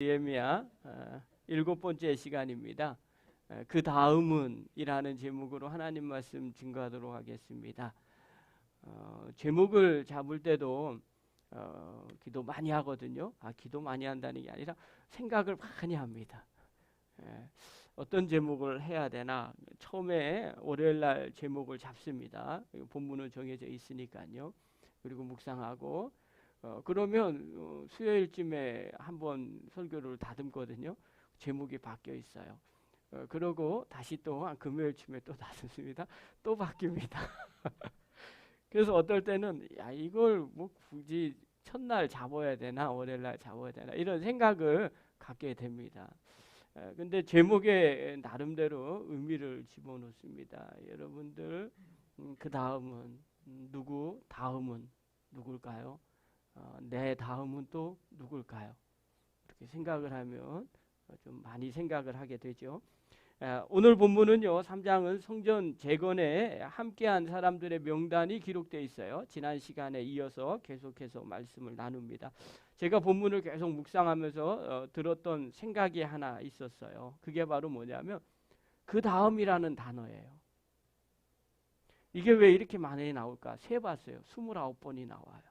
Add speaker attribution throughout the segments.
Speaker 1: 예레미야 7번째 시간입니다. 그 다음은 이라는 제목으로 하나님 말씀 증거하도록 하겠습니다. 제목을 잡을 때도 기도 많이 하거든요. 기도 많이 한다는 게 아니라 생각을 많이 합니다. 어떤 제목을 해야 되나 처음에 월요일날 제목을 잡습니다. 본문은 정해져 있으니까요. 그리고 묵상하고 그러면 수요일쯤에 한번 설교를 다듬거든요. 제목이 바뀌어 있어요. 그러고 다시 또 금요일쯤에 또 다듬습니다. 또 바뀝니다. 그래서 어떨 때는 이걸 뭐 굳이 첫날 잡아야 되나 월요일날 잡아야 되나 이런 생각을 갖게 됩니다. 근데 제목에 나름대로 의미를 집어넣습니다. 여러분들 그 다음은 누구? 다음은 누굴까요? 내 다음은 또 누굴까요? 이렇게 생각을 하면 좀 많이 생각을 하게 되죠. 오늘 본문은요, 3장은 성전 재건에 함께한 사람들의 명단이 기록되어 있어요. 지난 시간에 이어서 계속해서 말씀을 나눕니다. 제가 본문을 계속 묵상하면서 들었던 생각이 하나 있었어요. 그게 바로 뭐냐면 그 다음이라는 단어예요. 이게 왜 이렇게 많이 나올까? 세봤어요. 29번이 나와요.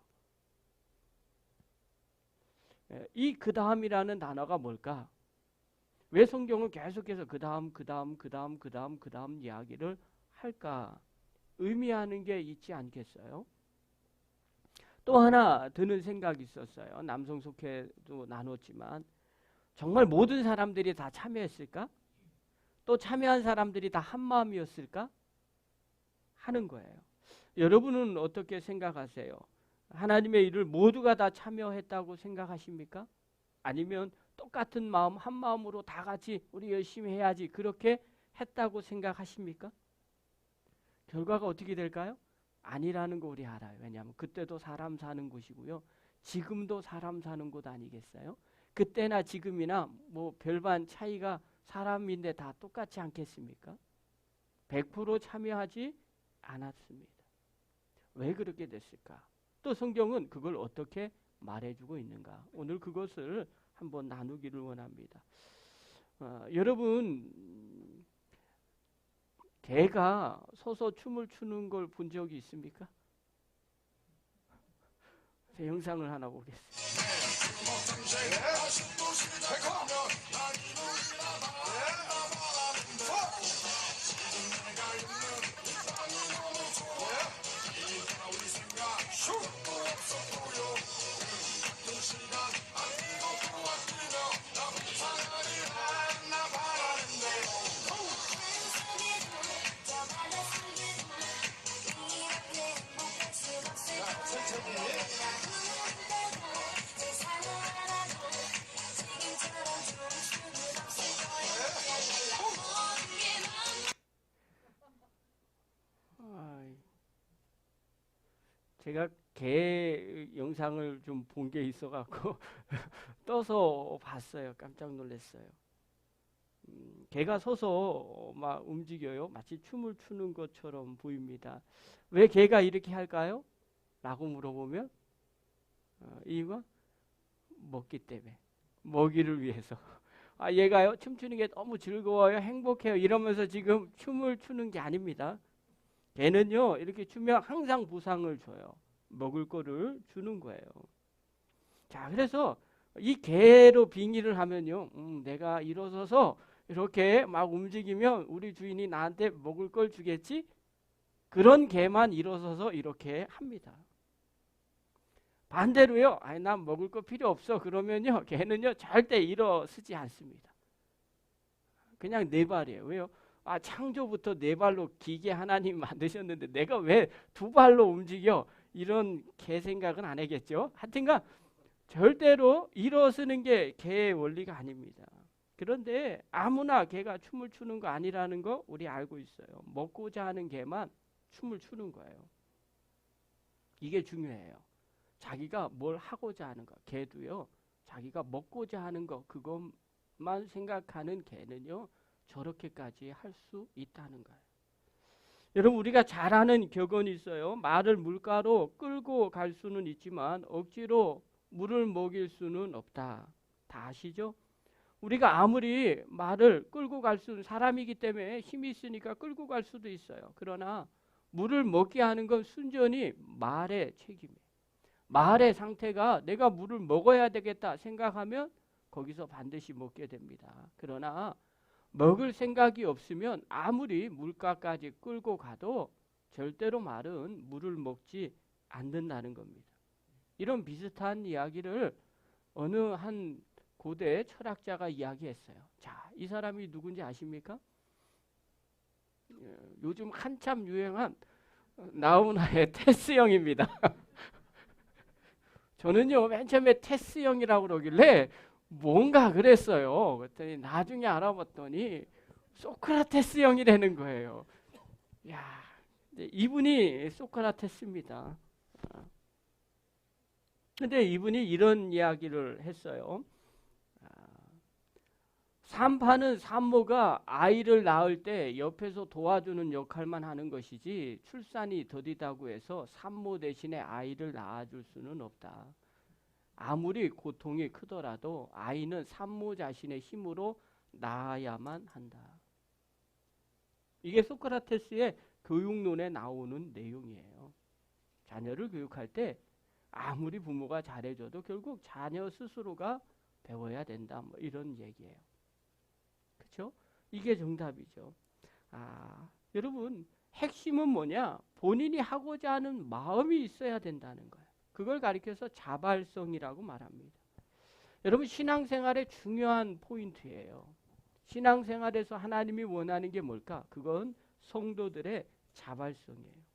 Speaker 1: 이 그 다음이라는 단어가 뭘까? 왜 성경은 계속해서 그 다음 이야기를 할까? 의미하는 게 있지 않겠어요? 또 하나 드는 생각이 있었어요. 남성 속회도 나눴지만 정말 모든 사람들이 다 참여했을까? 또 참여한 사람들이 다 한마음이었을까? 하는 거예요. 여러분은 어떻게 생각하세요? 하나님의 일을 모두가 다 참여했다고 생각하십니까? 아니면 똑같은 마음, 한 마음으로 다 같이 우리 열심히 해야지 그렇게 했다고 생각하십니까? 결과가 어떻게 될까요? 아니라는 거 우리 알아요. 왜냐하면 그때도 사람 사는 곳이고요. 지금도 사람 사는 곳 아니겠어요? 그때나 지금이나 뭐 별반 차이가 사람인데 다 똑같지 않겠습니까? 100% 참여하지 않았습니다. 왜 그렇게 됐을까? 또 성경은 그걸 어떻게 말해주고 있는가? 오늘 그것을 한번 나누기를 원합니다. 여러분, 개가 서서 춤을 추는 걸 본 적이 있습니까? 제 영상을 하나 보겠습니다. 제가 개 영상을 좀 본 게 있어갖고 떠서 봤어요. 깜짝 놀랐어요. 개가 서서 막 움직여요. 마치 춤을 추는 것처럼 보입니다. 왜 개가 이렇게 할까요? 라고 물어보면 이유가 먹기 때문에, 먹이를 위해서. 얘가요 춤추는 게 너무 즐거워요, 행복해요 이러면서 지금 춤을 추는 게 아닙니다. 개는요 이렇게 추면 항상 보상을 줘요. 먹을 거를 주는 거예요. 자, 그래서 이 개로 빙의를 하면요, 내가 일어서서 이렇게 막 움직이면 우리 주인이 나한테 먹을 걸 주겠지? 그런 개만 일어서서 이렇게 합니다. 반대로요, 난 먹을 거 필요 없어 그러면요, 개는요 절대 일어서지 않습니다. 그냥 네 발이에요. 왜요? 창조부터 네 발로 기계 하나님 만드셨는데 내가 왜 두 발로 움직여? 이런 개 생각은 안 하겠죠. 하여튼간 절대로 일어서는 게 개의 원리가 아닙니다. 그런데 아무나 개가 춤을 추는 거 아니라는 거 우리 알고 있어요. 먹고자 하는 개만 춤을 추는 거예요. 이게 중요해요. 자기가 뭘 하고자 하는 거. 개도요, 자기가 먹고자 하는 거 그것만 생각하는 개는요 저렇게까지 할 수 있다는 거예요. 여러분, 우리가 잘 아는 격언이 있어요. 말을 물가로 끌고 갈 수는 있지만 억지로 물을 먹일 수는 없다. 다 아시죠? 우리가 아무리 말을 끌고 갈 수는 사람이기 때문에 힘이 있으니까 끌고 갈 수도 있어요. 그러나 물을 먹게 하는 건 순전히 말의 책임이에요. 말의 상태가 내가 물을 먹어야 되겠다 생각하면 거기서 반드시 먹게 됩니다. 그러나 먹을 생각이 없으면 아무리 물가까지 끌고 가도 절대로 말은 물을 먹지 않는다는 겁니다. 이런 비슷한 이야기를 어느 한 고대 철학자가 이야기했어요. 자, 이 사람이 누군지 아십니까? 요즘 한참 유행한 나훈아의 테스 형입니다. 저는요, 맨 처음에 테스 형이라고 그러길래 뭔가 그랬어요. 그랬더니 나중에 알아봤더니 소크라테스 형이라는 거예요. 야, 이분이 소크라테스입니다. 근데 이분이 이런 이야기를 했어요. 산파는 산모가 아이를 낳을 때 옆에서 도와주는 역할만 하는 것이지 출산이 더디다고 해서 산모 대신에 아이를 낳아줄 수는 없다. 아무리 고통이 크더라도 아이는 산모 자신의 힘으로 낳아야만 한다. 이게 소크라테스의 교육론에 나오는 내용이에요. 자녀를 교육할 때 아무리 부모가 잘해줘도 결국 자녀 스스로가 배워야 된다. 뭐 이런 얘기예요. 그렇죠? 이게 정답이죠. 여러분 핵심은 뭐냐? 본인이 하고자 하는 마음이 있어야 된다는 거예요. 그걸 가리켜서 자발성이라고 말합니다. 여러분 신앙생활의 중요한 포인트예요. 신앙생활에서 하나님이 원하는 게 뭘까? 그건 성도들의 자발성이에요.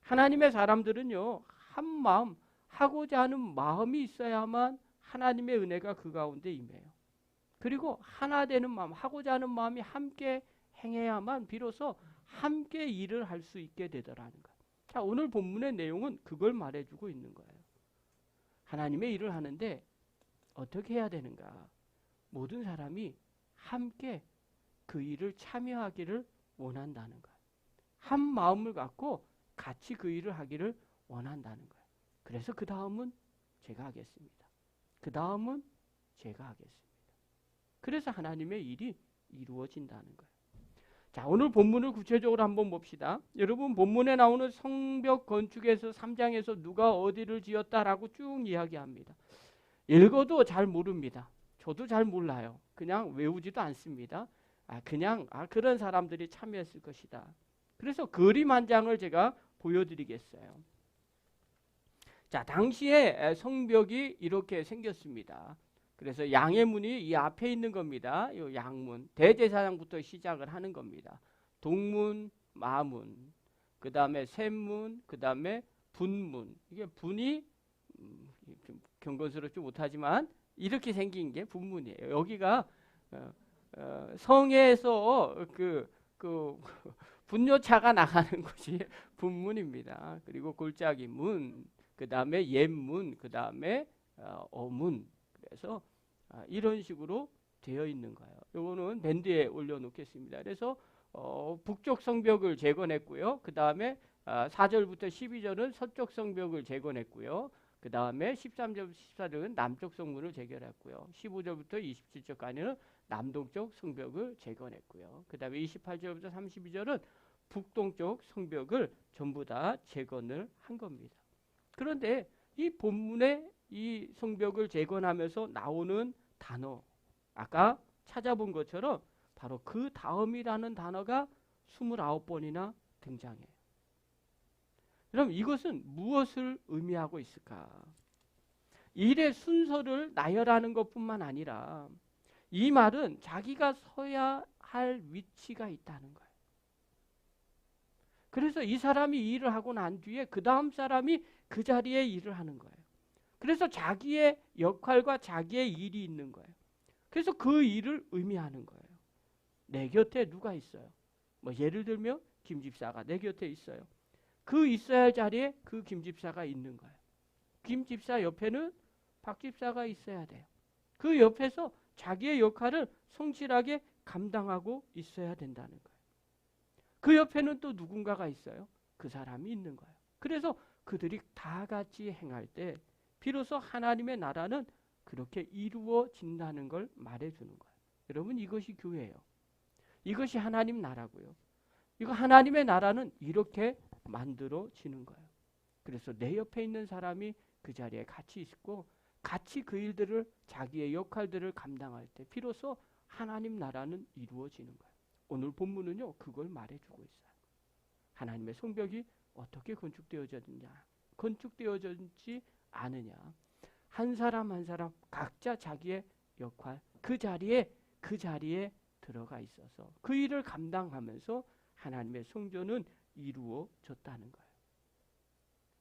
Speaker 1: 하나님의 사람들은요, 한 마음, 하고자 하는 마음이 있어야만 하나님의 은혜가 그 가운데 임해요. 그리고 하나 되는 마음, 하고자 하는 마음이 함께 행해야만 비로소 함께 일을 할 수 있게 되더라는 거예요. 자, 오늘 본문의 내용은 그걸 말해주고 있는 거예요. 하나님의 일을 하는데 어떻게 해야 되는가? 모든 사람이 함께 그 일을 참여하기를 원한다는 거예요. 한 마음을 갖고 같이 그 일을 하기를 원한다는 거예요. 그래서 그 다음은 제가 하겠습니다. 그 다음은 제가 하겠습니다. 그래서 하나님의 일이 이루어진다는 거예요. 자, 오늘 본문을 구체적으로 한번 봅시다. 여러분 본문에 나오는 성벽 건축에서 3장에서 누가 어디를 지었다라고 쭉 이야기합니다. 읽어도 잘 모릅니다. 저도 잘 몰라요. 그냥 외우지도 않습니다. 그냥 그런 사람들이 참여했을 것이다. 그래서 그림 한 장을 제가 보여드리겠어요. 자, 당시에 성벽이 이렇게 생겼습니다. 그래서 양의 문이 이 앞에 있는 겁니다. 이 양문, 대제사장부터 시작을 하는 겁니다. 동문, 마문, 그 다음에 샘문, 그 다음에 분문. 이게 분이 좀 경건스럽지 못하지만 이렇게 생긴 게 분문이에요. 여기가 성에서 그 분뇨차가 나가는 곳이 분문입니다. 그리고 골짜기 문, 그 다음에 옛문, 그 다음에 어문. 그래서 이런 식으로 되어 있는 거예요. 요거는 밴드에 올려놓겠습니다. 그래서 북쪽 성벽을 재건했고요. 그 다음에 4절부터 12절은 서쪽 성벽을 재건했고요. 그 다음에 13절, 14절은 남쪽 성문을 재건했고요. 15절부터 27절까지는 남동쪽 성벽을 재건했고요. 그 다음에 28절부터 32절은 북동쪽 성벽을 전부 다 재건을 한 겁니다. 그런데 이 본문에 이 성벽을 재건하면서 나오는 단어, 아까 찾아본 것처럼 바로 그 다음이라는 단어가 29번이나 등장해요. 그럼 이것은 무엇을 의미하고 있을까? 일의 순서를 나열하는 것뿐만 아니라 이 말은 자기가 서야 할 위치가 있다는 거예요. 그래서 이 사람이 일을 하고 난 뒤에 그 다음 사람이 그 자리에 일을 하는 거예요. 그래서 자기의 역할과 자기의 일이 있는 거예요. 그래서 그 일을 의미하는 거예요. 내 곁에 누가 있어요? 뭐 예를 들면 김 집사가 내 곁에 있어요. 그 있어야 할 자리에 그 김 집사가 있는 거예요. 김 집사 옆에는 박 집사가 있어야 돼요. 그 옆에서 자기의 역할을 성실하게 감당하고 있어야 된다는 거예요. 그 옆에는 또 누군가가 있어요. 그 사람이 있는 거예요. 그래서 그들이 다 같이 행할 때 비로소 하나님의 나라는 그렇게 이루어진다는 걸 말해주는 거예요. 여러분, 이것이 교회예요. 이것이 하나님 나라고요. 이거 하나님의 나라는 이렇게 만들어지는 거예요. 그래서 내 옆에 있는 사람이 그 자리에 같이 있고 같이 그 일들을, 자기의 역할들을 감당할 때 비로소 하나님 나라는 이루어지는 거예요. 오늘 본문은요, 그걸 말해주고 있어요. 하나님의 성벽이 어떻게 건축되어졌지 않으냐. 한 사람 한 사람 각자 자기의 역할, 그 자리에 들어가 있어서 그 일을 감당하면서 하나님의 성전은 이루어졌다는 거예요.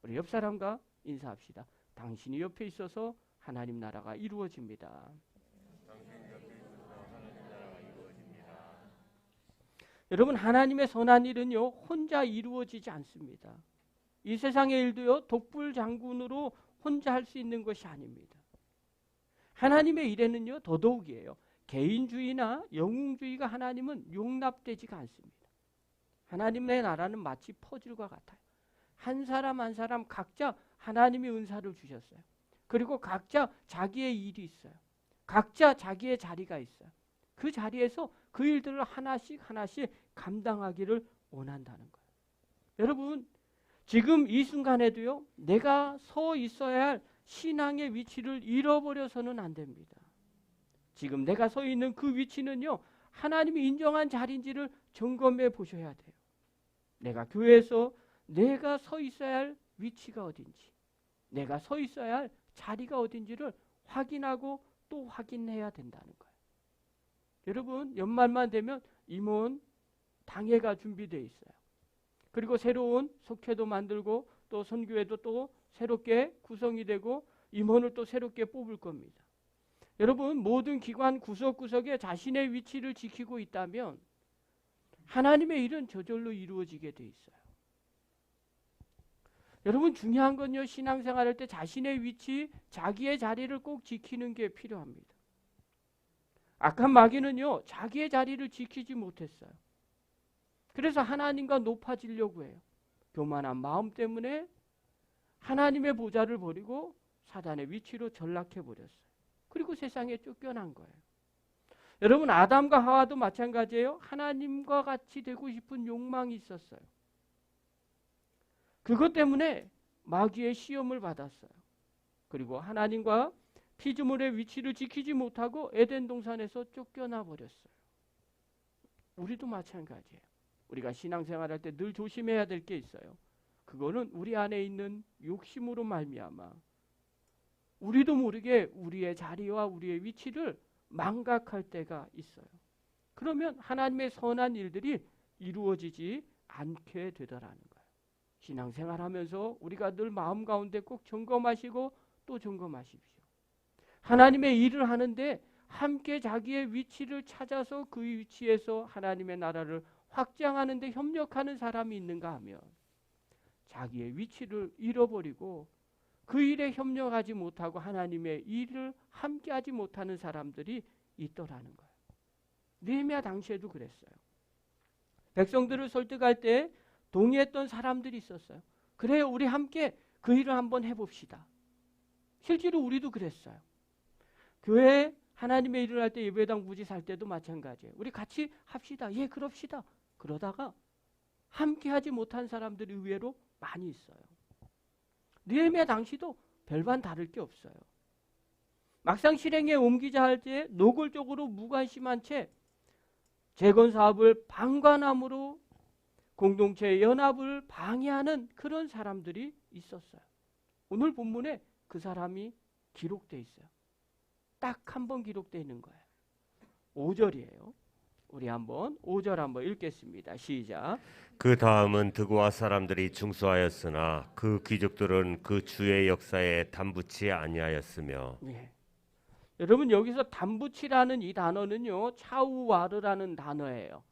Speaker 1: 우리 옆 사람과 인사합시다. 당신이 옆에 있어서 하나님 나라가 이루어집니다. 여러분, 하나님의 선한 일은요, 혼자 이루어지지 않습니다. 이 세상의 일도요, 독불장군으로 혼자 할 수 있는 것이 아닙니다. 하나님의 일에는요, 더더욱이에요. 개인주의나 영웅주의가 하나님은 용납되지가 않습니다. 하나님의 나라는 마치 퍼즐과 같아요. 한 사람 한 사람 각자 하나님의 은사를 주셨어요. 그리고 각자 자기의 일이 있어요. 각자 자기의 자리가 있어요. 그 자리에서 그 일들을 하나씩 감당하기를 원한다는 거예요. 여러분, 지금 이 순간에도요, 내가 서 있어야 할 신앙의 위치를 잃어버려서는 안 됩니다. 지금 내가 서 있는 그 위치는요, 하나님이 인정한 자리인지를 점검해 보셔야 돼요. 내가 교회에서 내가 서 있어야 할 위치가 어딘지, 내가 서 있어야 할 자리가 어딘지를 확인하고 또 확인해야 된다는 거예요. 여러분, 연말만 되면 임원 당회가 준비되어 있어요. 그리고 새로운 속회도 만들고 또 선교회도 또 새롭게 구성이 되고 임원을 또 새롭게 뽑을 겁니다. 여러분, 모든 기관 구석구석에 자신의 위치를 지키고 있다면 하나님의 일은 저절로 이루어지게 돼 있어요. 여러분, 중요한 건요, 신앙생활할 때 자신의 위치, 자기의 자리를 꼭 지키는 게 필요합니다. 악한 마귀는요, 자기의 자리를 지키지 못했어요. 그래서 하나님과 높아지려고 해요. 교만한 마음 때문에 하나님의 보좌를 버리고 사단의 위치로 전락해 버렸어요. 그리고 세상에 쫓겨난 거예요. 여러분, 아담과 하와도 마찬가지예요. 하나님과 같이 되고 싶은 욕망이 있었어요. 그것 때문에 마귀의 시험을 받았어요. 그리고 하나님과 피조물의 위치를 지키지 못하고 에덴 동산에서 쫓겨나 버렸어요. 우리도 마찬가지예요. 우리가 신앙생활할 때 늘 조심해야 될 게 있어요. 그거는 우리 안에 있는 욕심으로 말미암아 우리도 모르게 우리의 자리와 우리의 위치를 망각할 때가 있어요. 그러면 하나님의 선한 일들이 이루어지지 않게 되더라는 거예요. 신앙생활하면서 우리가 늘 마음 가운데 꼭 점검하시고 또 점검하십시오. 하나님의 일을 하는데 함께 자기의 위치를 찾아서 그 위치에서 하나님의 나라를 확장하는 데 협력하는 사람이 있는가 하면 자기의 위치를 잃어버리고 그 일에 협력하지 못하고 하나님의 일을 함께하지 못하는 사람들이 있더라는 거예요. 느헤미야 당시에도 그랬어요. 백성들을 설득할 때 동의했던 사람들이 있었어요. 그래요, 우리 함께 그 일을 한번 해봅시다. 실제로 우리도 그랬어요. 교회에 하나님의 일을 할 때 예배당 부지 살 때도 마찬가지예요. 우리 같이 합시다. 예, 그럽시다. 그러다가 함께 하지 못한 사람들이 의외로 많이 있어요. 느헤미야 당시도 별반 다를 게 없어요. 막상 실행에 옮기자 할 때 노골적으로 무관심한 채 재건 사업을 방관함으로 공동체의 연합을 방해하는 그런 사람들이 있었어요. 오늘 본문에 그 사람이 기록되어 있어요. 딱 한 번 기록되어 있는 거예요. 5절이에요. 우리 한번 5절 한번 읽겠습니다. 시작.
Speaker 2: 그 다음은 드고아 사람들이 중수하였으나 그 귀족들은 그 주의 역사에 담붙지 아니하였으며.
Speaker 1: 예. 여러분, 여기서 담붙이라는 이 단어는요, 차우와르라는 단어예요.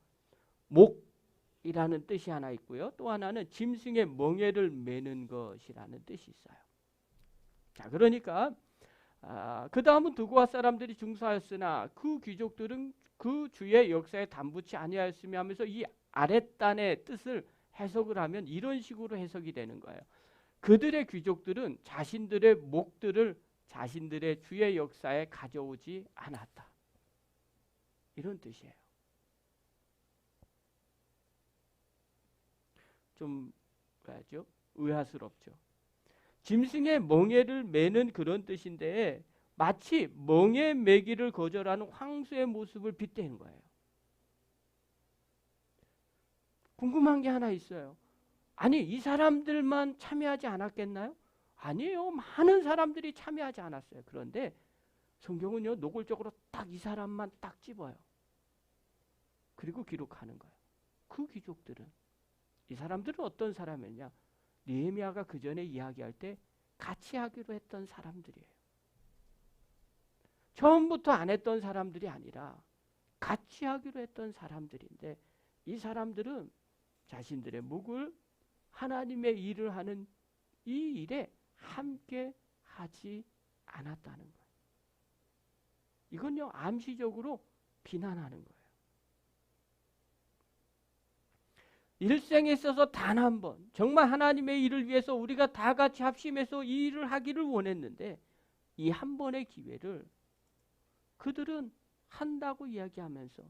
Speaker 1: 목이라는 뜻이 하나 있고요. 또 하나는 짐승의 멍에를 매는 것이라는 뜻이 있어요. 자, 그러니까 그 다음은 드고아 사람들이 중수하였으나 그 귀족들은 그 주의 역사에 담붙지 아니하였으며 하면서 이 아랫단의 뜻을 해석을 하면 이런 식으로 해석이 되는 거예요. 그들의 귀족들은 자신들의 목들을 자신들의 주의 역사에 가져오지 않았다. 이런 뜻이에요. 좀 뭐라죠? 의아스럽죠. 짐승의 멍에를 매는 그런 뜻인데 마치 멍에 매기를 거절하는 황소의 모습을 빗대는 거예요. 궁금한 게 하나 있어요. 아니, 이 사람들만 참여하지 않았겠나요? 아니에요. 많은 사람들이 참여하지 않았어요. 그런데 성경은요, 노골적으로 딱 이 사람만 딱 집어요. 그리고 기록하는 거예요. 그 귀족들은, 이 사람들은 어떤 사람이냐? 느헤미야가 그 전에 이야기할 때 같이 하기로 했던 사람들이에요. 처음부터 안 했던 사람들이 아니라 같이 하기로 했던 사람들인데, 이 사람들은 자신들의 묵을 하나님의 일을 하는 이 일에 함께 하지 않았다는 거예요. 이건요, 암시적으로 비난하는 거예요. 일생에 있어서 단 한 번 정말 하나님의 일을 위해서 우리가 다 같이 합심해서 이 일을 하기를 원했는데, 이 한 번의 기회를 그들은 한다고 이야기하면서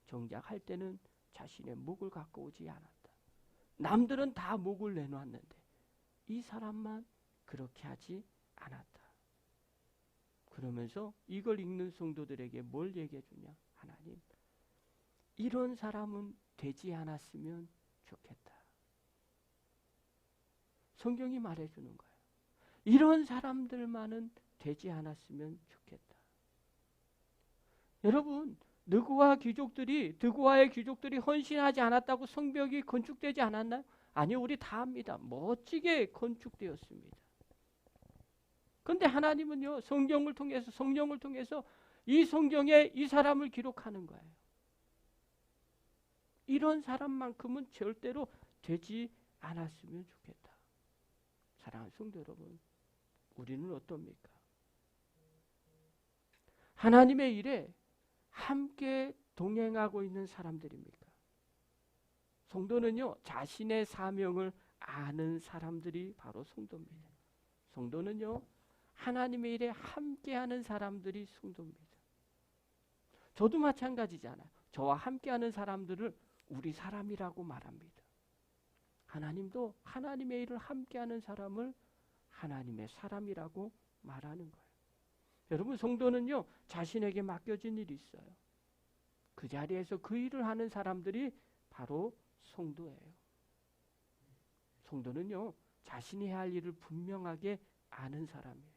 Speaker 1: 정작 할 때는 자신의 묵을 갖고 오지 않았다. 남들은 다 묵을 내놓았는데 이 사람만 그렇게 하지 않았다. 그러면서 이걸 읽는 성도들에게 뭘 얘기해 주냐? 하나님, 이런 사람은 되지 않았으면 좋겠다. 성경이 말해주는 거예요. 이런 사람들만은 되지 않았으면 좋겠다. 여러분, 느고아의 귀족들이 헌신하지 않았다고 성벽이 건축되지 않았나요? 아니요, 우리 다 압니다. 멋지게 건축되었습니다. 그런데 하나님은요, 성경을 통해서 이 성경에 이 사람을 기록하는 거예요. 이런 사람만큼은 절대로 되지 않았으면 좋겠다. 사랑하는 성도 여러분, 우리는 어떻습니까? 하나님의 일에 함께 동행하고 있는 사람들입니까? 성도는요, 자신의 사명을 아는 사람들이 바로 성도입니다. 성도는요, 하나님의 일에 함께하는 사람들이 성도입니다. 저도 마찬가지잖아요. 저와 함께하는 사람들을 우리 사람이라고 말합니다. 하나님도 하나님의 일을 함께하는 사람을 하나님의 사람이라고 말하는 거예요. 여러분, 성도는요, 자신에게 맡겨진 일이 있어요. 그 자리에서 그 일을 하는 사람들이 바로 성도예요. 성도는요, 자신이 해야 할 일을 분명하게 아는 사람이에요.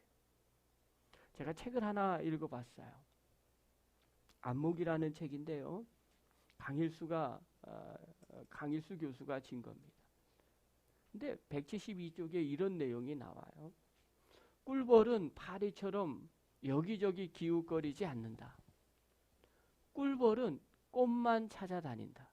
Speaker 1: 제가 책을 하나 읽어봤어요. 안목이라는 책인데요, 강일수 교수가 진 겁니다. 근데 172쪽에 이런 내용이 나와요. 꿀벌은 파리처럼 여기저기 기웃거리지 않는다. 꿀벌은 꽃만 찾아다닌다.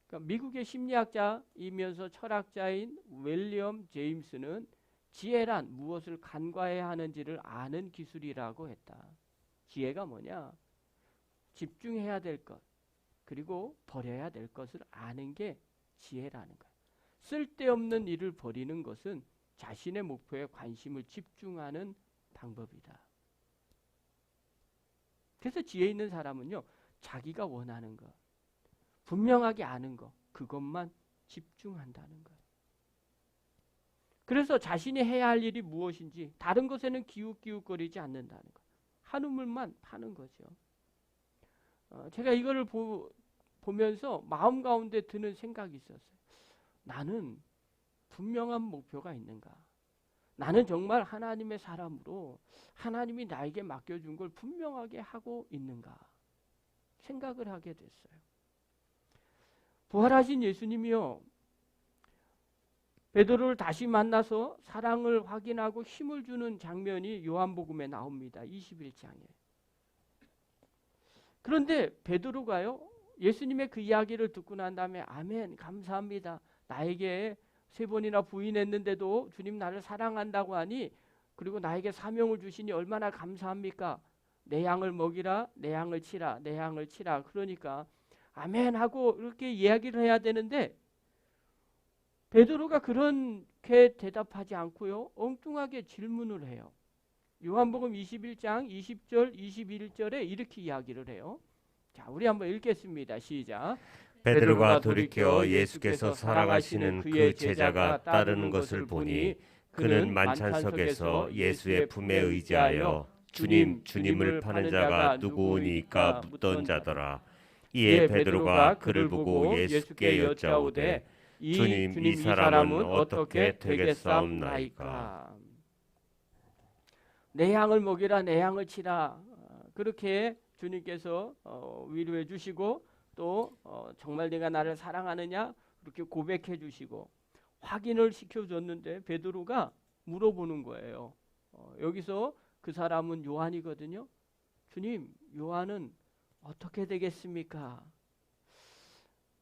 Speaker 1: 그러니까 미국의 심리학자이면서 철학자인 윌리엄 제임스는 지혜란 무엇을 간과해야 하는지를 아는 기술이라고 했다. 지혜가 뭐냐? 집중해야 될 것, 그리고 버려야 될 것을 아는 게 지혜라는 거야. 쓸데없는 일을 버리는 것은 자신의 목표에 관심을 집중하는 방법이다. 그래서 지혜 있는 사람은요, 자기가 원하는 것, 분명하게 아는 것, 그것만 집중한다는 거예요. 그래서 자신이 해야 할 일이 무엇인지 다른 것에는 기웃기웃거리지 않는다는 거예요. 한 우물만 파는 거죠. 제가 이거를 보면서 마음 가운데 드는 생각이 있었어요. 나는 분명한 목표가 있는가? 나는 정말 하나님의 사람으로 하나님이 나에게 맡겨준 걸 분명하게 하고 있는가? 생각을 하게 됐어요. 부활하신 예수님이요, 베드로를 다시 만나서 사랑을 확인하고 힘을 주는 장면이 요한복음에 나옵니다. 21장에. 그런데 베드로가요, 예수님의 그 이야기를 듣고 난 다음에 아멘, 감사합니다. 나에게 3번이나 부인했는데도 주님 나를 사랑한다고 하니, 그리고 나에게 사명을 주시니 얼마나 감사합니까? 내 양을 먹이라, 내 양을 치라, 내 양을 치라. 그러니까 아멘 하고 이렇게 이야기를 해야 되는데, 베드로가 그런 그렇게 대답하지 않고요. 엉뚱하게 질문을 해요. 요한복음 21장 20절 21절에 이렇게 이야기를 해요. 자, 우리 한번 읽겠습니다. 시작.
Speaker 2: 베드로가 돌이켜 예수께서 사랑하시는 그 제자가 따르는 것을 보니 그는 만찬석에서 예수의 품에 의지하여 주님, 주님을 파는 자가 누구오니까 묻던 자더라. 이에 베드로가 그를 보고 예수께 여짜오되 주님, 이 사람은 어떻게 되겠사옵나이까?
Speaker 1: 내 양을 먹이라, 내 양을 치라. 그렇게 주님께서 위로해 주시고 또 정말 내가 나를 사랑하느냐 그렇게 고백해 주시고 확인을 시켜줬는데 베드로가 물어보는 거예요. 여기서 그 사람은 요한이거든요. 주님, 요한은 어떻게 되겠습니까?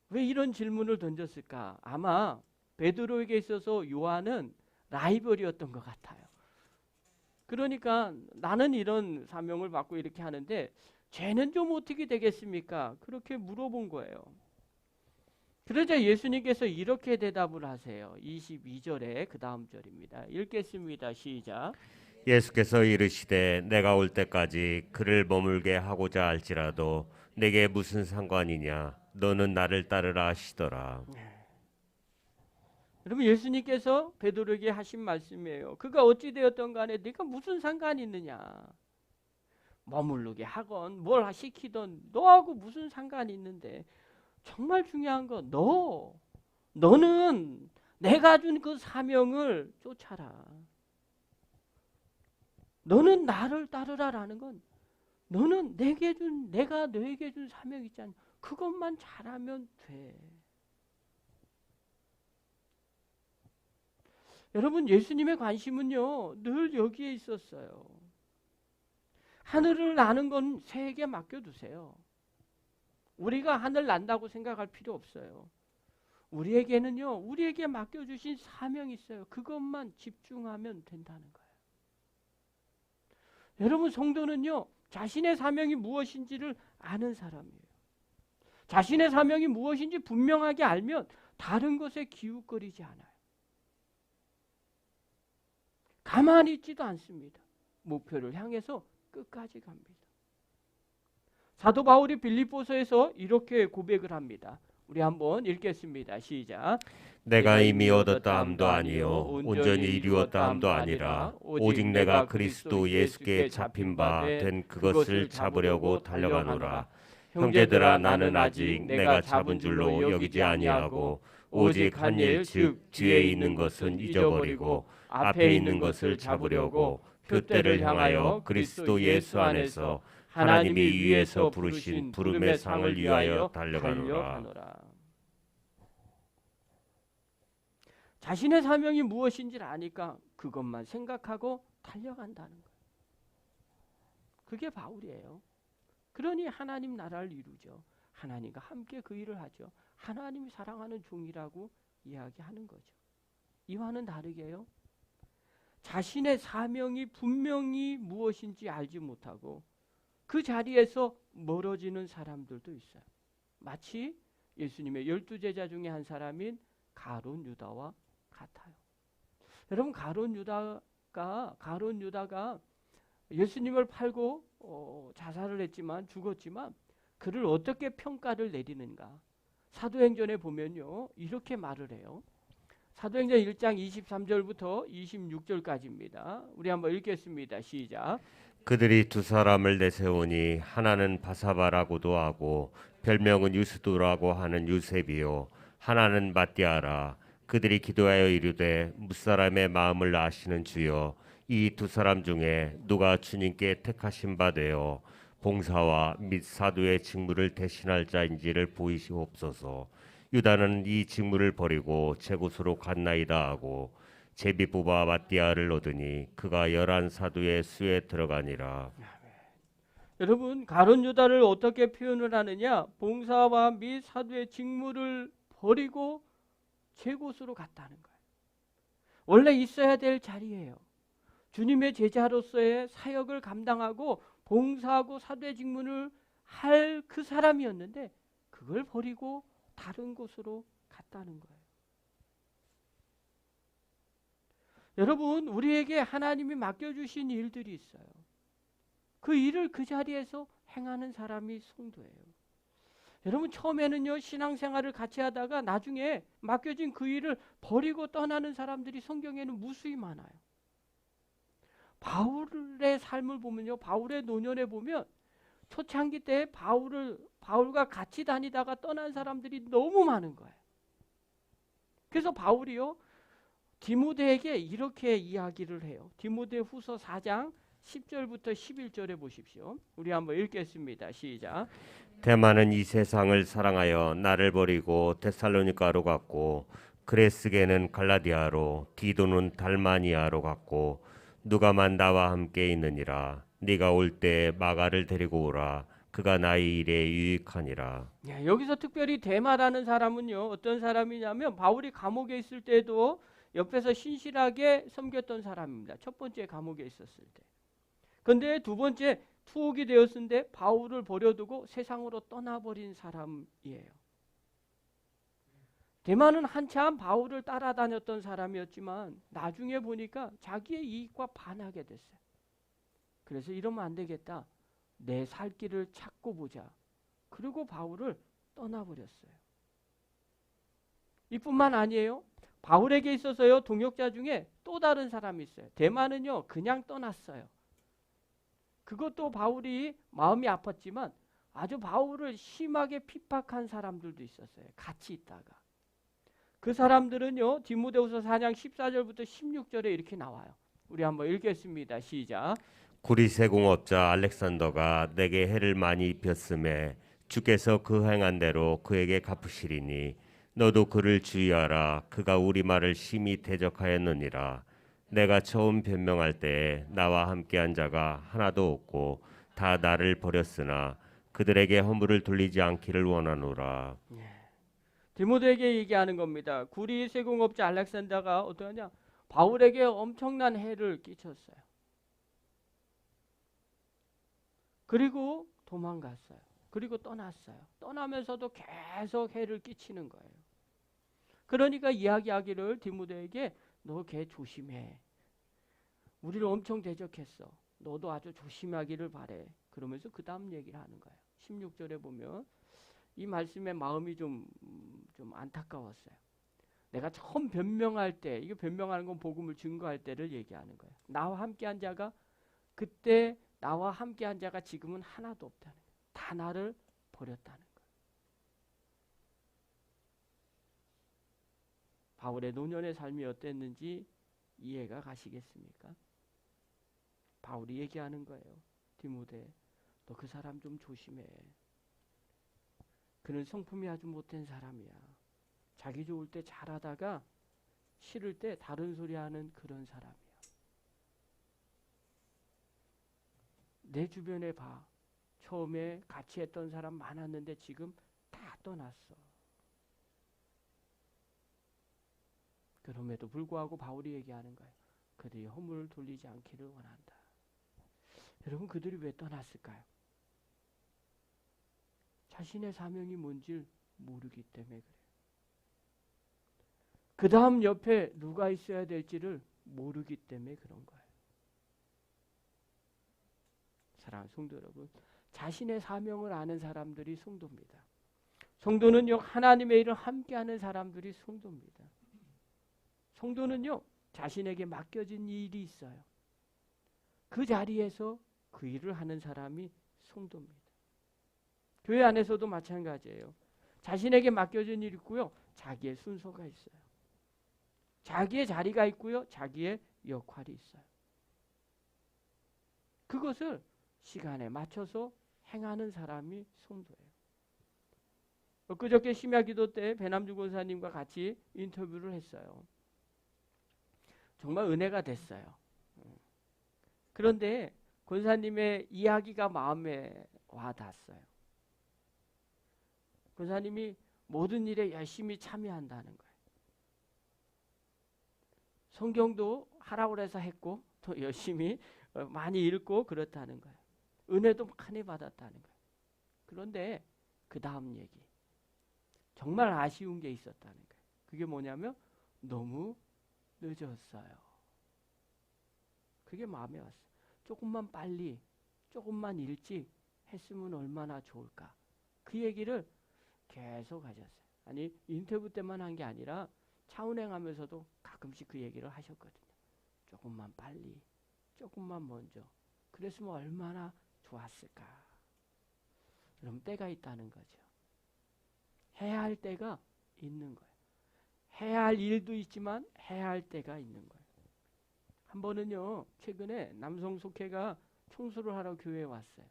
Speaker 1: 왜 이런 질문을 던졌을까? 아마 베드로에게 있어서 요한은 라이벌이었던 것 같아요. 그러니까 나는 이런 사명을 받고 이렇게 하는데 쟤는 좀 어떻게 되겠습니까? 그렇게 물어본 거예요. 그러자 예수님께서 이렇게 대답을 하세요. 22절에 그 다음 절입니다. 읽겠습니다. 시작.
Speaker 2: 예수께서 이르시되 내가 올 때까지 그를 머물게 하고자 할지라도 내게 무슨 상관이냐? 너는 나를 따르라 하시더라.
Speaker 1: 여러분, 예수님께서 베드로에게 하신 말씀이에요. 그가 어찌 되었던 간에 네가 무슨 상관이 있느냐? 머무르게 하건 뭘 시키던 너하고 무슨 상관이 있는데, 정말 중요한 건 너는 내가 준 그 사명을 쫓아라. 너는 나를 따르라라는 건 너는 내가 너에게 준 사명 있잖아. 그것만 잘하면 돼. 여러분, 예수님의 관심은요 늘 여기에 있었어요. 하늘을 나는 건 새에게 맡겨두세요. 우리가 하늘 난다고 생각할 필요 없어요. 우리에게는요 우리에게 맡겨주신 사명이 있어요. 그것만 집중하면 된다는 거예요. 여러분, 성도는요 자신의 사명이 무엇인지를 아는 사람이에요. 자신의 사명이 무엇인지 분명하게 알면 다른 것에 기웃거리지 않아요. 가만히 있지도 않습니다. 목표를 향해서 끝까지 갑니다. 사도 바울이 빌립보서에서 이렇게 고백을 합니다. 우리 한번 읽겠습니다. 시작.
Speaker 2: 내가 이미 얻었다 함도 아니요 온전히 이루었다 함도 아니라 오직 내가 그리스도 예수께 잡힌 바 된 그것을 잡으려고 달려가노라. 형제들아, 나는 아직 내가 잡은 줄로 여기지 아니하고 오직 한 일, 즉 뒤에 있는 것은 잊어버리고 앞에 있는 것을 잡으려고 표대를 향하여 그리스도 예수 안에서 하나님이 위에서 부르신 부름의 상을 위하여 달려가노라.
Speaker 1: 자신의 사명이 무엇인지를 아니까 그것만 생각하고 달려간다는 거예요. 그게 바울이에요. 그러니 하나님 나라를 이루죠. 하나님과 함께 그 일을 하죠. 하나님이 사랑하는 종이라고 이야기하는 거죠. 이와는 다르게요. 자신의 사명이 분명히 무엇인지 알지 못하고 그 자리에서 멀어지는 사람들도 있어요. 마치 예수님의 12제자 중에 한 사람인 가룟 유다와 같아요. 여러분, 가룟 유다가 예수님을 팔고 자살을 했지만 죽었지만 그를 어떻게 평가를 내리는가? 사도행전에 보면요 이렇게 말을 해요. 사도행전 1장 23절부터 26절까지입니다. 우리 한번 읽겠습니다. 시작.
Speaker 2: 그들이 두 사람을 내세우니 하나는 바사바라고도 하고 별명은 유스도라고 하는 유셉이요 하나는 마띠아라. 그들이 기도하여 이르되 무사람의 마음을 아시는 주여 이 두 사람 중에 누가 주님께 택하신 바 되어 봉사와 및 사도의 직무를 대신할 자인지를 보이시옵소서. 유다는 이 직무를 버리고 제 곳으로 갔나이다 하고 제비 뽑아 마띠아를 얻으니 그가 11 사도의 수에 들어가니라.
Speaker 1: 여러분, 가룟 유다를 어떻게 표현을 하느냐? 봉사와 및 사도의 직무를 버리고 제 곳으로 갔다는 거예요. 원래 있어야 될 자리예요. 주님의 제자로서의 사역을 감당하고 봉사하고 사도의 직무를 할 그 사람이었는데 그걸 버리고 다른 곳으로 갔다는 거예요. 여러분, 우리에게 하나님이 맡겨주신 일들이 있어요. 그 일을 그 자리에서 행하는 사람이 성도예요. 여러분, 처음에는요, 신앙생활을 같이 하다가 나중에 맡겨진 그 일을 버리고 떠나는 사람들이 성경에는 무수히 많아요. 바울의 삶을 보면요, 바울의 노년에 보면 초창기 때 바울과 같이 다니다가 떠난 사람들이 너무 많은 거예요. 그래서 바울이요, 디모데에게 이렇게 이야기를 해요. 디모데후서 4장 10절부터 11절에 보십시오. 우리 한번 읽겠습니다. 시작.
Speaker 2: 대만은 이 세상을 사랑하여 나를 버리고 데살로니가로 갔고, 그레스게는 갈라디아로, 디도는 달마니아로 갔고, 누가만 나와 함께 있느니라. 네가 올 때 마가를 데리고 오라. 그가 나의 일에 유익하니라.
Speaker 1: 여기서 특별히 데마라는 사람은요, 어떤 사람이냐면 바울이 감옥에 있을 때도 옆에서 신실하게 섬겼던 사람입니다. 첫 번째 감옥에 있었을 때. 그런데 두 번째 투옥이 되었을 때 바울을 버려두고 세상으로 떠나버린 사람이에요. 데마는 한참 바울을 따라다녔던 사람이었지만 나중에 보니까 자기의 이익과 반하게 됐어요. 그래서 이러면 안 되겠다. 내 살 길을 찾고 보자. 그리고 바울을 떠나버렸어요. 이뿐만 아니에요. 바울에게 있어서요, 동역자 중에 또 다른 사람이 있어요. 데마는요, 그냥 떠났어요. 그것도 바울이 마음이 아팠지만 아주 바울을 심하게 핍박한 사람들도 있었어요. 같이 있다가. 그 사람들은요, 디모데후서 4장 14절부터 16절에 이렇게 나와요. 우리 한번 읽겠습니다. 시작.
Speaker 2: 구리세공업자 알렉산더가 내게 해를 많이 입혔음에 주께서 그 행한 대로 그에게 갚으시리니 너도 그를 주의하라. 그가 우리 말을 심히 대적하였느니라. 내가 처음 변명할 때에 나와 함께한 자가 하나도 없고 다 나를 버렸으나 그들에게 허물을 돌리지 않기를 원하노라.
Speaker 1: 디모데에게 얘기하는 겁니다. 구리 세공업자 알렉산더가 어떠하냐? 바울에게 엄청난 해를 끼쳤어요. 그리고 도망갔어요. 그리고 떠났어요. 떠나면서도 계속 해를 끼치는 거예요. 그러니까 이야기하기를 디모데에게 너 걔 조심해. 우리를 엄청 대적했어. 너도 아주 조심하기를 바래. 그러면서 그 다음 얘기를 하는 거예요. 16절에 보면 이 말씀에 마음이 좀 안타까웠어요. 내가 처음 변명할 때, 이게 변명하는 건 복음을 증거할 때를 얘기하는 거예요. 나와 함께한 자가 그때 나와 함께한 자가 지금은 하나도 없다는 거예요. 다 나를 버렸다는 거예요. 바울의 노년의 삶이 어땠는지 이해가 가시겠습니까? 바울이 얘기하는 거예요. 디모데, 너 그 사람 좀 조심해. 그는 성품이 아주 못된 사람이야. 자기 좋을 때 잘하다가 싫을 때 다른 소리 하는 그런 사람이야. 내 주변에 봐. 처음에 같이 했던 사람 많았는데 지금 다 떠났어. 그럼에도 불구하고 바울이 얘기하는 거예요. 그들이 허물을 돌리지 않기를 원한다. 여러분, 그들이 왜 떠났을까요? 자신의 사명이 뭔지 모르기 때문에 그래요. 그 다음 옆에 누가 있어야 될지를 모르기 때문에 그런 거예요. 사랑하는 성도 여러분, 자신의 사명을 아는 사람들이 성도입니다. 성도는요, 하나님의 일을 함께하는 사람들이 성도입니다. 성도는요, 자신에게 맡겨진 일이 있어요. 그 자리에서 그 일을 하는 사람이 성도입니다. 교회 안에서도 마찬가지예요. 자신에게 맡겨진 일이 있고요, 자기의 순서가 있어요. 자기의 자리가 있고요, 자기의 역할이 있어요. 그것을 시간에 맞춰서 행하는 사람이 성도예요. 엊그저께 심야 기도 때 배남주 권사님과 같이 인터뷰를 했어요. 정말 은혜가 됐어요. 그런데 권사님의 이야기가 마음에 와 닿았어요. 권사님이 모든 일에 열심히 참여한다는 거예요. 성경도 하라고 해서 했고 또 열심히 많이 읽고 그렇다는 거예요. 은혜도 많이 받았다는 거예요. 그런데 그 다음 얘기, 정말 아쉬운 게 있었다는 거예요. 그게 뭐냐면 너무 늦었어요. 그게 마음에 왔어요. 조금만 빨리, 조금만 일찍 했으면 얼마나 좋을까. 그 얘기를 계속 하셨어요. 아니 인터뷰 때만 한 게 아니라 차 운행하면서도 가끔씩 그 얘기를 하셨거든요. 조금만 빨리, 조금만 먼저. 그랬으면 얼마나 좋았을까. 그럼 때가 있다는 거죠. 해야 할 때가 있는 거예요. 해야 할 일도 있지만 해야 할 때가 있는 거예요. 한 번은요, 최근에 남성 속회가 청소를 하러 교회에 왔어요.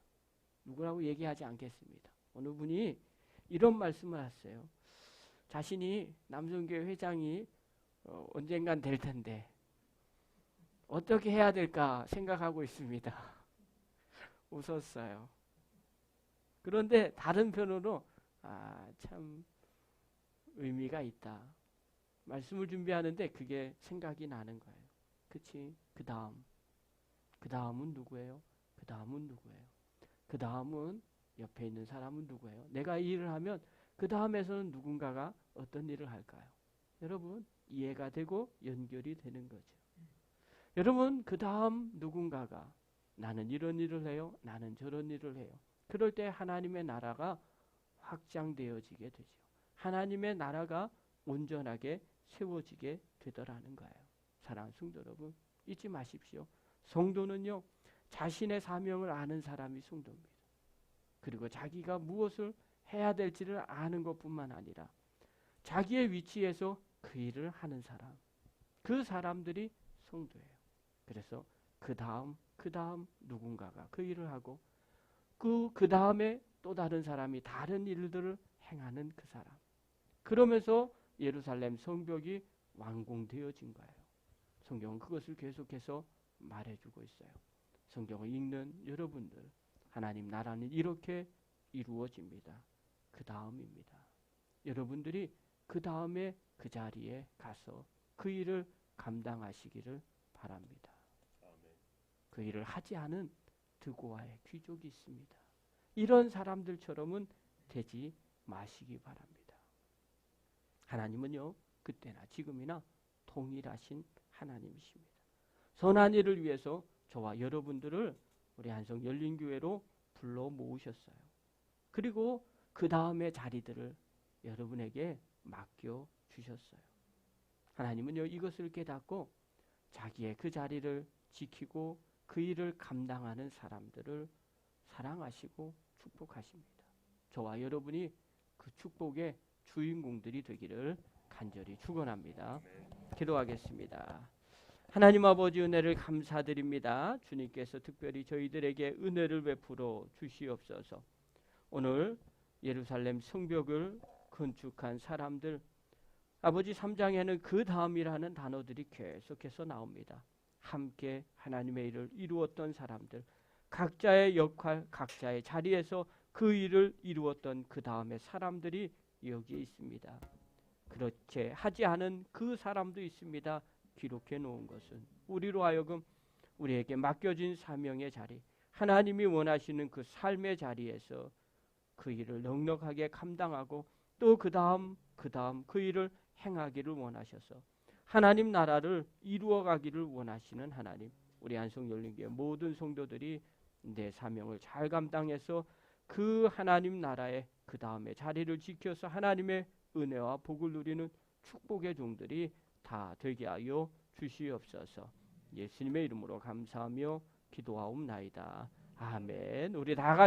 Speaker 1: 누구라고 얘기하지 않겠습니다. 어느 분이 이런 말씀을 하셨어요. 자신이 남성교회 회장이 언젠간 될 텐데 어떻게 해야 될까 생각하고 있습니다. 웃었어요. 그런데 다른 편으로 참 의미가 있다. 말씀을 준비하는데 그게 생각이 나는 거예요. 그치? 그 다음은 누구예요? 그 다음은 누구예요? 그 다음은 옆에 있는 사람은 누구예요? 내가 이 일을 하면 그 다음에서는 누군가가 어떤 일을 할까요? 여러분 이해가 되고 연결이 되는 거죠. 여러분 그 다음 누군가가 나는 이런 일을 해요. 나는 저런 일을 해요. 그럴 때 하나님의 나라가 확장되어지게 되죠. 하나님의 나라가 온전하게 세워지게 되더라는 거예요. 사랑하는 성도 여러분 잊지 마십시오. 성도는요 자신의 사명을 아는 사람이 성도입니다. 그리고 자기가 무엇을 해야 될지를 아는 것뿐만 아니라 자기의 위치에서 그 일을 하는 사람, 그 사람들이 성도예요. 그래서 그 다음 누군가가 그 일을 하고 그 다음에 또 다른 사람이 다른 일들을 행하는 그 사람. 그러면서 예루살렘 성벽이 완공되어진 거예요. 성경은 그것을 계속해서 말해주고 있어요. 성경을 읽는 여러분들, 하나님 나라는 이렇게 이루어집니다. 그 다음입니다. 여러분들이 그 다음에 그 자리에 가서 그 일을 감당하시기를 바랍니다. 그 일을 하지 않은 드고아의 귀족이 있습니다. 이런 사람들처럼은 되지 마시기 바랍니다. 하나님은요 그때나 지금이나 동일하신 하나님이십니다. 선한 일을 위해서 저와 여러분들을 우리 한성 열린교회로 불러 모으셨어요. 그리고 그 다음의 자리들을 여러분에게 맡겨 주셨어요. 하나님은요 이것을 깨닫고 자기의 그 자리를 지키고 그 일을 감당하는 사람들을 사랑하시고 축복하십니다. 저와 여러분이 그 축복의 주인공들이 되기를 간절히 축원합니다. 기도하겠습니다. 하나님 아버지 은혜를 감사드립니다. 주님께서 특별히 저희들에게 은혜를 베풀어 주시옵소서. 오늘 예루살렘 성벽을 건축한 사람들, 아버지 3장에는 그 다음이라는 단어들이 계속해서 나옵니다. 함께 하나님의 일을 이루었던 사람들, 각자의 역할, 각자의 자리에서 그 일을 이루었던 그 다음에 사람들이 여기 있습니다. 그렇게 하지 않은 그 사람도 있습니다. 기록해 놓은 것은 우리로 하여금 우리에게 맡겨진 사명의 자리, 하나님이 원하시는 그 삶의 자리에서 그 일을 넉넉하게 감당하고 또 그 다음 그 일을 행하기를 원하셔서 하나님 나라를 이루어가기를 원하시는 하나님, 우리 한성열린교회 모든 성도들이 내 사명을 잘 감당해서 그 하나님 나라의 그 다음에 자리를 지켜서 하나님의 은혜와 복을 누리는 축복의 종들이 다 되게 하여 주시옵소서. 예수님의 이름으로 감사하며 기도하옵나이다. 아멘. 우리 다 같이